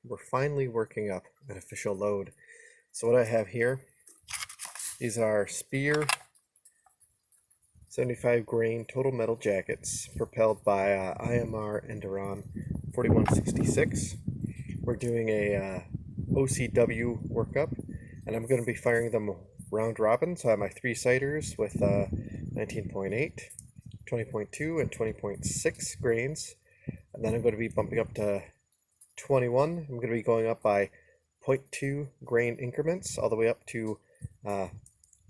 we're finally working up an official load. So what I have here, these are Speer 75 grain total metal jackets propelled by IMR Enduron 4166. We're doing a OCW workup, and I'm going to be firing them round robin. So I have my 3-sighters with 19.8, 20.2, and 20.6 grains. And then I'm going to be bumping up to 21. I'm going to be going up by 0.2 grain increments all the way up to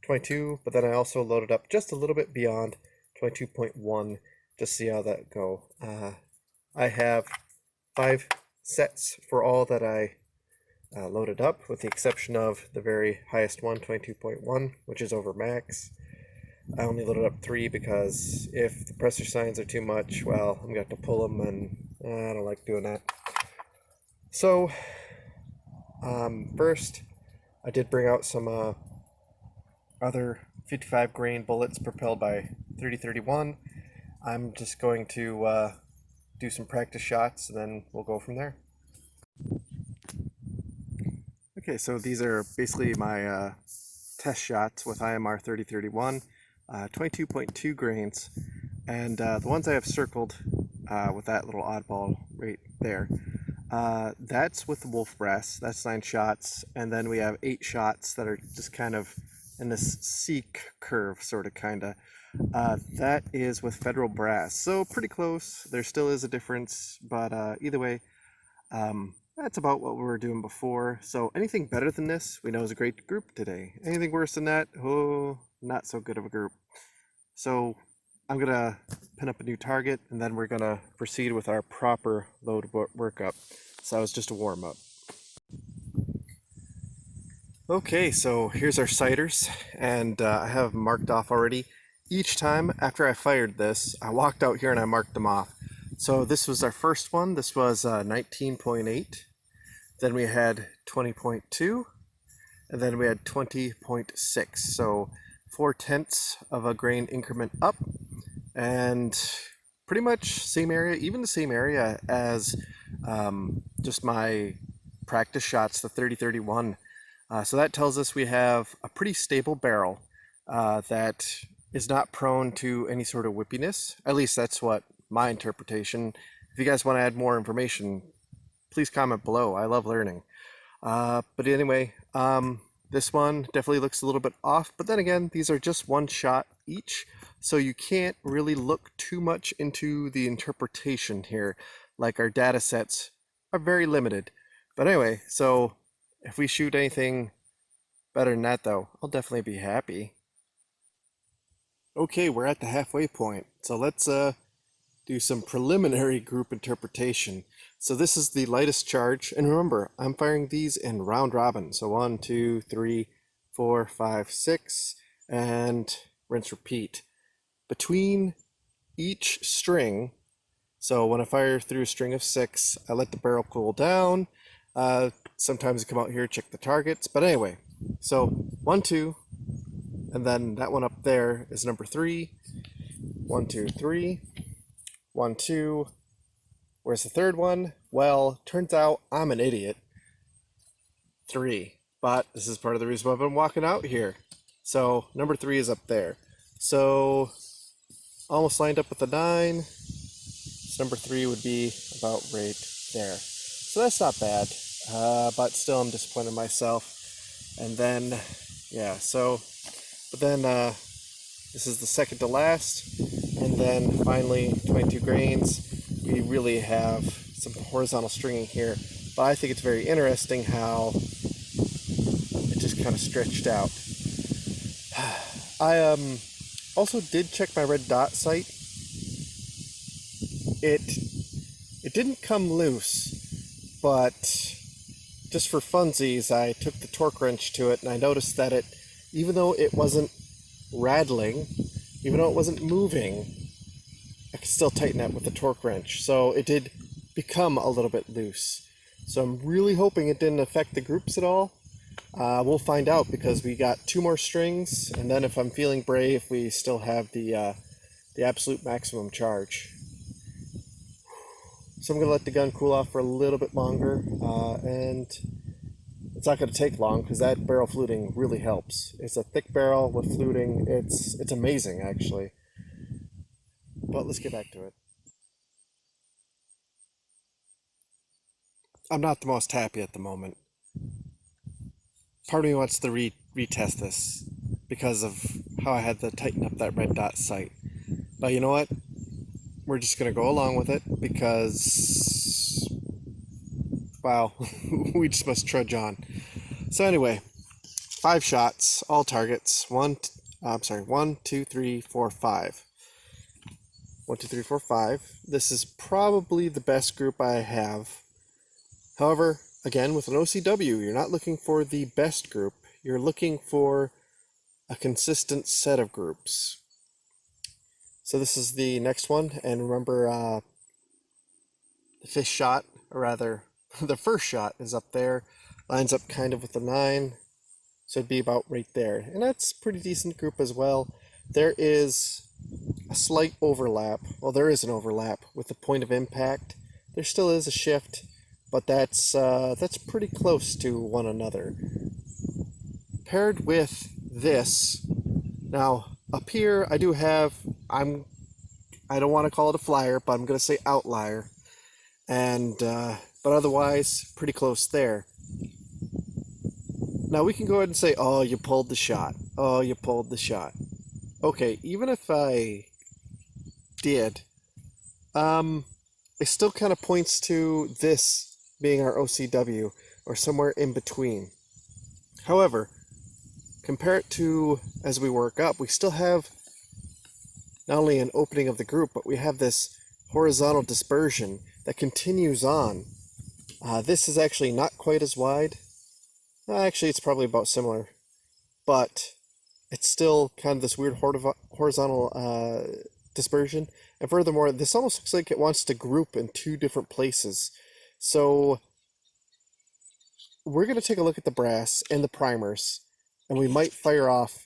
22, but then I also loaded up just a little bit beyond 22.1 to see how that go. I have 5 sets for all that I loaded up, with the exception of the very highest one, 22.1, which is over max. I only loaded up 3 because if the pressure signs are too much, well, I'm going to have to pull them, and I don't like doing that. So, first, I did bring out some other 55 grain bullets propelled by 3031. I'm just going to do some practice shots, and then we'll go from there. Okay, so these are basically my test shots with IMR 3031. 22.2 grains, and the ones I have circled with that little oddball right there, that's with the wolf brass. That's 9 shots, and then we have 8 shots that are just kind of in this seek curve, sort of, kind of. That is with federal brass, so pretty close. There still is a difference, but either way, that's about what we were doing before. So anything better than this, we know, is a great group today. Anything worse than that, oh, not so good of a group. So I'm gonna pin up a new target, and then we're gonna proceed with our proper load workup. So that was just a warm-up. Okay, so here's our sighters, and I have marked off already. Each time after I fired this, I walked out here and I marked them off. So this was our first one. This was 19.8. Then we had 20.2, and then we had 20.6. So 4/10 of a grain increment up, and pretty much same area, even the same area as just my practice shots, the 3031. So that tells us we have a pretty stable barrel that is not prone to any sort of whippiness. At least that's what my interpretation. If you guys want to add more information, please comment below. I love learning. But anyway, this one definitely looks a little bit off, but then again, these are just 1 shot each, so you can't really look too much into the interpretation here. Like, our data sets are very limited. But anyway, so if we shoot anything better than that, though, I'll definitely be happy. Okay, we're at the halfway point, so let's do some preliminary group interpretation. So this is the lightest charge, and remember, I'm firing these in round robin. So 1, 2, 3, 4, 5, 6, and rinse repeat. Between each string, so when I fire through a string of 6, I let the barrel cool down. Sometimes I come out here, check the targets, but anyway, so 1, 2, and then that one up there is number 3. 1, 2, 3. 1, 2. Where's the third one? Well, turns out I'm an idiot. 3. But this is part of the reason why I've been walking out here. So number 3 is up there. So almost lined up with the 9. So number 3 would be about right there. So that's not bad. But still, I'm disappointed in myself. And then, yeah, so, but then this is the second to last. And then finally, 22 grains. We really have some horizontal stringing here, but I think it's very interesting how it just kind of stretched out. I also did check my red dot sight. It didn't come loose, but just for funsies, I took the torque wrench to it, and I noticed that it, even though it wasn't rattling, even though it wasn't moving, I could still tighten that with the torque wrench. So it did become a little bit loose. So I'm really hoping it didn't affect the groups at all. We'll find out, because we got 2 more strings, and then if I'm feeling brave, we still have the absolute maximum charge. So I'm going to let the gun cool off for a little bit longer, and it's not going to take long because that barrel fluting really helps. It's a thick barrel with fluting. It's amazing, actually. But let's get back to it. I'm not the most happy at the moment. Part of me wants to retest this because of how I had to tighten up that red dot sight. But you know what? We're just going to go along with it because, wow, we just must trudge on. So anyway, 5 shots, all targets. 1, 2, 3, 4, 5. 1, 2, 3, 4, 5. This is probably the best group I have. However, again, with an OCW, you're not looking for the best group. You're looking for a consistent set of groups. So this is the next one, and remember the fifth shot, or rather, the first shot is up there, lines up kind of with the 9, so it'd be about right there. And that's a pretty decent group as well. There is a slight overlap, well there is an overlap with the point of impact. There still is a shift, but that's pretty close to one another. Paired with this, now up here I do have, I don't want to call it a flyer, but I'm going to say outlier, and but otherwise pretty close there. Now we can go ahead and say, oh, you pulled the shot. Oh, you pulled the shot. Okay, even if I did, it still kind of points to this being our OCW, or somewhere in between. However, compare it to as we work up, we still have not only an opening of the group, but we have this horizontal dispersion that continues on. This is actually not quite as wide. Actually, it's probably about similar, but it's still kind of this weird horizontal dispersion. And furthermore, this almost looks like it wants to group in 2 different places. So we're going to take a look at the brass and the primers, and we might fire off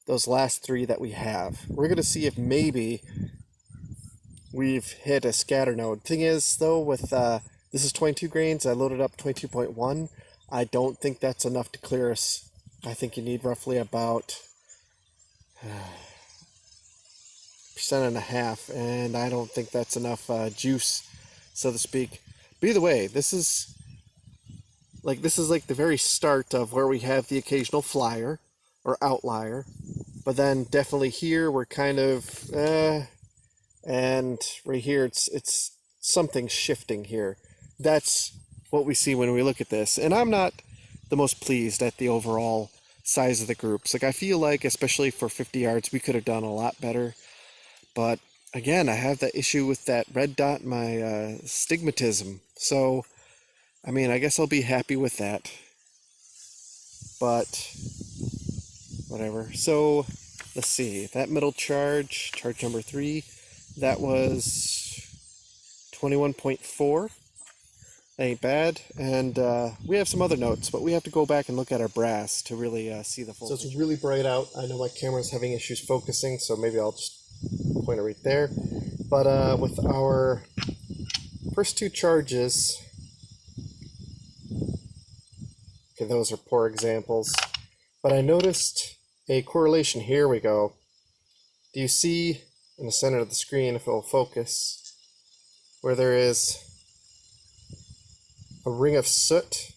those last 3 that we have. We're going to see if maybe we've hit a scatter node. Thing is, though, with this is 22 grains, I loaded up 22.1. I don't think that's enough to clear us. I think you need roughly about 1.5%, and I don't think that's enough juice, so to speak. But either way, this is like the very start of where we have the occasional flyer or outlier, but then definitely here we're kind of and right here it's something shifting here. That's what we see when we look at this, and I'm not the most pleased at the overall size of the groups. Like, I feel like, especially for 50 yards, we could have done a lot better. But again, I have that issue with that red dot, my stigmatism. So, I mean, I guess I'll be happy with that. But whatever. So, let's see. That middle charge number 3, that was 21.4. Ain't bad. And we have some other notes, but we have to go back and look at our brass to really see the full picture. So it's really bright out. I know my camera's having issues focusing, so maybe I'll just point it right there. But with our first 2 charges, okay, those are poor examples, but I noticed a correlation. Here we go. Do you see in the center of the screen, if it will focus, where there is a ring of soot?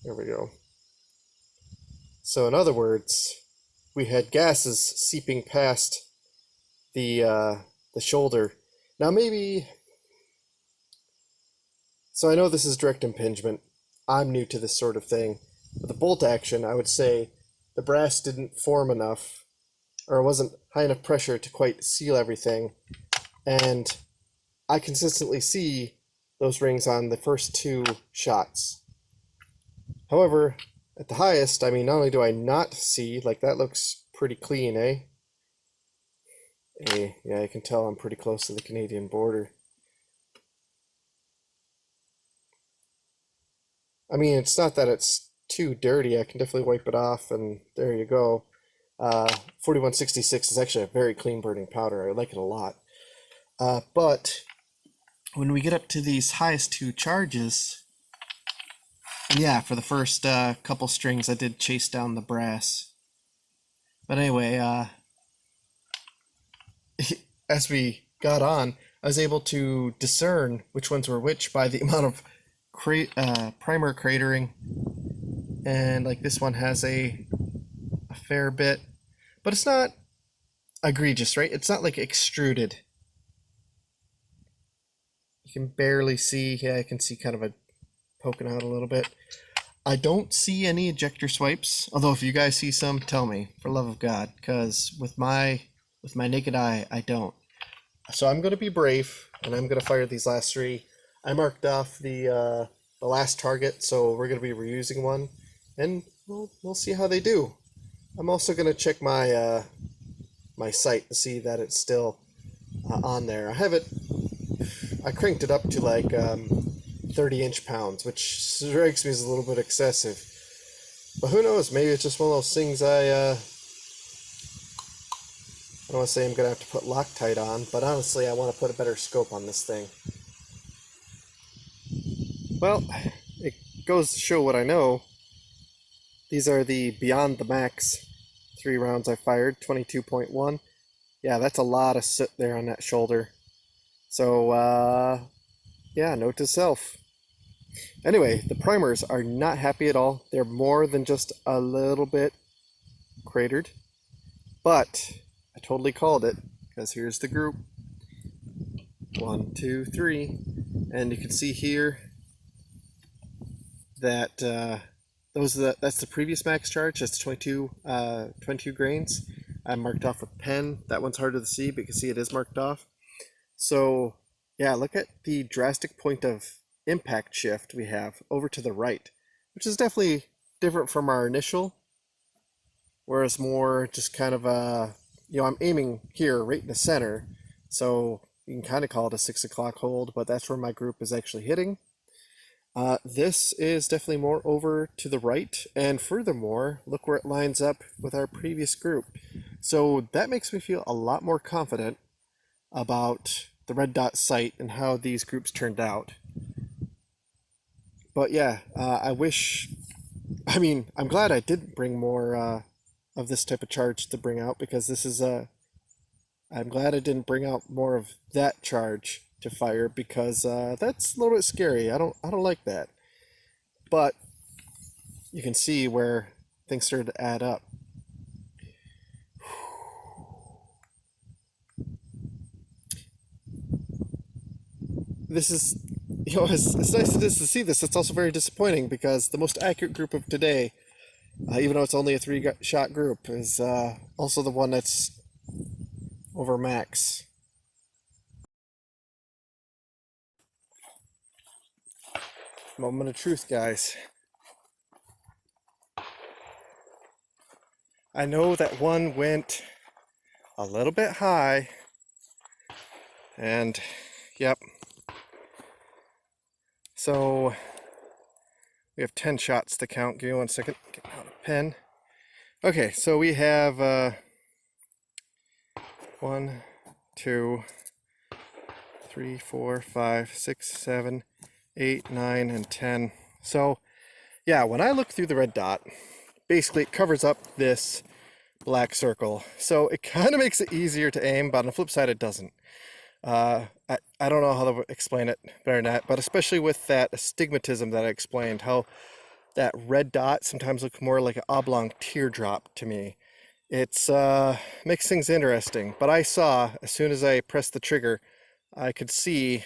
There we go. So in other words, we had gases seeping past the shoulder. Now maybe, so I know this is direct impingement. I'm new to this sort of thing. But the bolt action, I would say the brass didn't form enough, or it wasn't high enough pressure to quite seal everything. And I consistently see those rings on the first 2 shots. However, at the highest, I mean, not only do I not see, like, that looks pretty clean, eh? Yeah, I can tell I'm pretty close to the Canadian border. I mean, it's not that it's too dirty. I can definitely wipe it off, and there you go. 4166 is actually a very clean burning powder. I like it a lot. But when we get up to these highest two charges, and yeah, for the first couple strings, I did chase down the brass. But anyway, as we got on, I was able to discern which ones were which by the amount of primer cratering. And like this one has a fair bit, but it's not egregious, right? It's not like extruded. You can barely see. Yeah, I can see kind of a poking out a little bit. I don't see any ejector swipes, although if you guys see some, tell me, for love of God, because with my naked eye, I don't. So I'm going to be brave, and I'm going to fire these last three. I marked off the last target, so we're going to be reusing one, and we'll see how they do. I'm also going to check my my sight to see that it's still on there. I cranked it up to like 30 inch-pounds, which strikes me as a little bit excessive. But who knows? Maybe it's just one of those things I don't want to say I'm going to have to put Loctite on, but honestly, I want to put a better scope on this thing. Well, it goes to show what I know. These are the Beyond the Max 3 rounds I fired, 22.1. Yeah, that's a lot of soot there on that shoulder. So, yeah, note to self. Anyway, the primers are not happy at all. They're more than just a little bit cratered. But I totally called it, because here's the group. 1, 2, 3. And you can see here that that's the previous max charge. That's 22 grains. I marked off with pen. That one's harder to see, but you can see it is marked off. So yeah, look at the drastic point of impact shift we have over to the right, which is definitely different from our initial, whereas more just kind of I'm aiming here right in the center, so you can kind of call it a 6 o'clock hold, but that's where my group is actually hitting. This is definitely more over to the right, and furthermore, look where it lines up with our previous group. So that makes me feel a lot more confident about the red dot sight and how these groups turned out. But yeah, I'm glad I didn't bring more of this type of charge to bring out, because this is I'm glad I didn't bring out more of that charge to fire, because that's a little bit scary. I don't like that. But you can see where things started to add up. This is, as nice as it is to see this, it's also very disappointing, because the most accurate group of today, even though it's only a 3-shot group, is also the one that's over max. Moment of truth, guys. I know that one went a little bit high, and yep. So we have 10 shots to count. Give me 1 second. Get out a pen. Okay, so we have 1, 2, 3, 4, 5, 6, 7, 8, 9, and 10. So yeah, when I look through the red dot, basically it covers up this black circle. So it kind of makes it easier to aim, but on the flip side, it doesn't. I don't know how to explain it better than that, but especially with that astigmatism that I explained, how that red dot sometimes looks more like an oblong teardrop to me. It's makes things interesting. But I saw, as soon as I pressed the trigger, I could see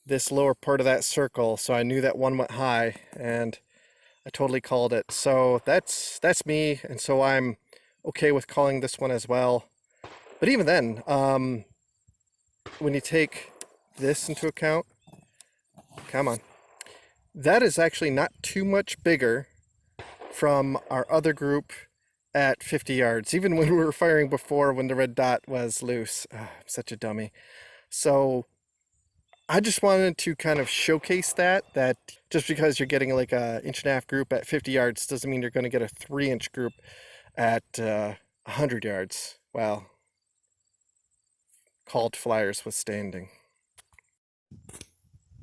this lower part of that circle, so I knew that one went high, and I totally called it. So that's me, and so I'm okay with calling this one as well. But even then, when you take this into account, come on, that is actually not too much bigger from our other group at 50 yards, even when we were firing before, when the red dot was loose. I'm such a dummy. So I just wanted to kind of showcase that just because you're getting like a 1.5-inch group at 50 yards doesn't mean you're going to get a 3-inch group at 100 yards. Well, called flyers withstanding.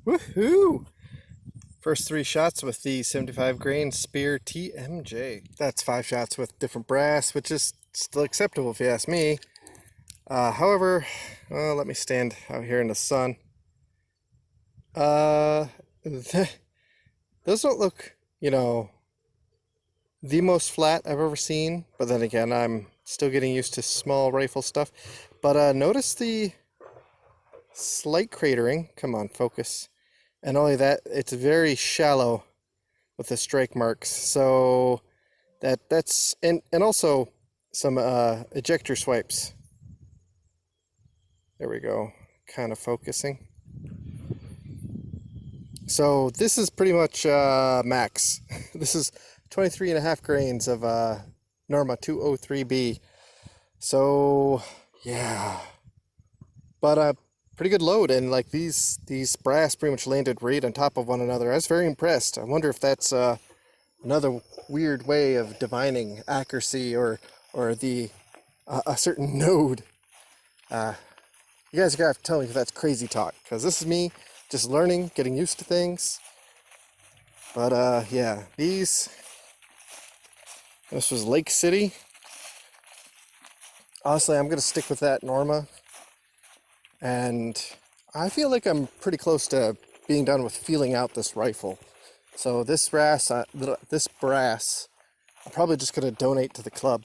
Woohoo! First 3 shots with the 75 grain Speer TMJ. That's 5 shots with different brass, which is still acceptable if you ask me. However, let me stand out here in the sun. Those don't look, the most flat I've ever seen. But then again, I'm still getting used to small rifle stuff. But notice the slight cratering. Come on, focus. And only that, it's very shallow with the strike marks. So that's and also some ejector swipes. There we go, kind of focusing. So this is pretty much max. This is 23.5 grains of Norma 203B. So yeah, but pretty good load, and like these brass pretty much landed right on top of one another. I was very impressed. I wonder if that's another weird way of divining accuracy or the a certain node. You guys are gonna have to tell me if that's crazy talk, because this is me just learning, getting used to things. But yeah, this was Lake City. Honestly, I'm gonna stick with that Norma. And I feel like I'm pretty close to being done with feeling out this rifle. So this brass, I'm probably just going to donate to the club.